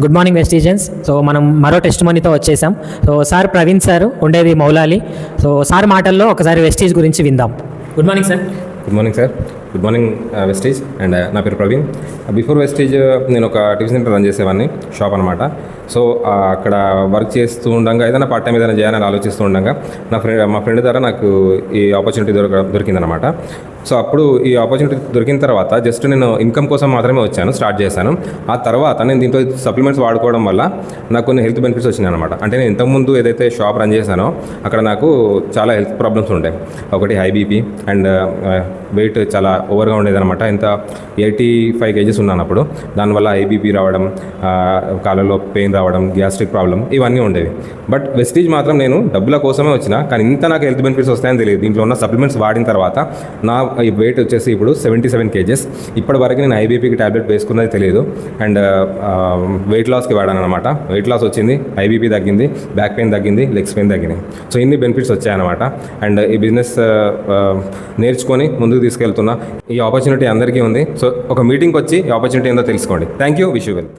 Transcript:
Good morning వెస్టీజియన్స్. So మనం మరో test మనీతో వచ్చేసాం. సో సార్ ప్రవీణ్ సార్ ఉండేది మౌలాలి. సో సార్ మాటల్లో ఒకసారి వెస్టీజ్ గురించి విందాం. Good morning sir. Good morning sir. Good morning Vestige. And నా పేరు ప్రవీణ్. బిఫోర్ వెస్టీజ్ నేను ఒక టిఫిన్ సెంటర్ రన్ చేసేవాడిని, షాప్ అనమాట. సో అక్కడ వర్క్ చేస్తూ ఉండగా ఏదైనా పార్ట్ టైం ఏదైనా చేయాలని ఆలోచిస్తూ ఉండగా మా ఫ్రెండ్ ద్వారా నాకు ఈ ఆపర్చునిటీ దొరికిందనమాట. సో అప్పుడు ఈ ఆపర్చునిటీ దొరికిన తర్వాత జస్ట్ నేను ఇన్కమ్ కోసం మాత్రమే వచ్చాను, స్టార్ట్ చేశాను. ఆ తర్వాత నేను దీంట్లో సప్లిమెంట్స్ వాడుకోవడం వల్ల నాకు కొన్ని హెల్త్ బెనిఫిట్స్ వచ్చినాయి అనమాట. అంటే నేను ఇంతకుముందు ఏదైతే షాప్ రన్ చేశానో అక్కడ నాకు చాలా హెల్త్ ప్రాబ్లమ్స్ ఉంటాయి. ఒకటి హై బీపీ అండ్ వెయిట్ చాలా ఓవర్గా ఉండేదన్నమాట. ఇంత 85 kgs ఉన్నాను అప్పుడు. దానివల్ల హై బీపీ రావడం, కాళ్ళలో పెయిన్ రావడం, గ్యాస్ట్రిక్ ప్రాబ్లం ఇవన్నీ ఉండేవి. బట్ వెస్టీజ్ మాత్రం నేను డబ్బుల కోసమే వచ్చిన, కానీ ఇంత నాకు హెల్త్ బెనిఫిట్స్ వస్తాయని తెలియదు. దీంట్లో ఉన్న సప్లిమెంట్స్ వాడిన తర్వాత నా వెయిట్ వచ్చేసి ఇప్పుడు 77 kgs. ఇప్పటి వరకు నేను ఐబీపీకి ట్యాబ్లెట్ వేసుకున్నది తెలియదు. అండ్ వెయిట్ లాస్కి వాడాను అనమాట. వెయిట్ లాస్ వచ్చింది, ఐబీపీ తగ్గింది, బ్యాక్ పెయిన్ తగ్గింది, లెగ్స్ పెయిన్ తగ్గినాయి. సో ఇన్ని బెనిఫిట్స్ వచ్చాయన్నమాట. అండ్ ఈ బిజినెస్ నేర్చుకొని ముందుకు తీసుకెళ్తున్నా. ఈ ఆపర్చునిటీ అందరికీ ఉంది. సో ఒక మీటింగ్కి వచ్చి ఈ ఆపర్చునిటీ ఏందో తెలుసుకోండి. Thank you. Wish you well.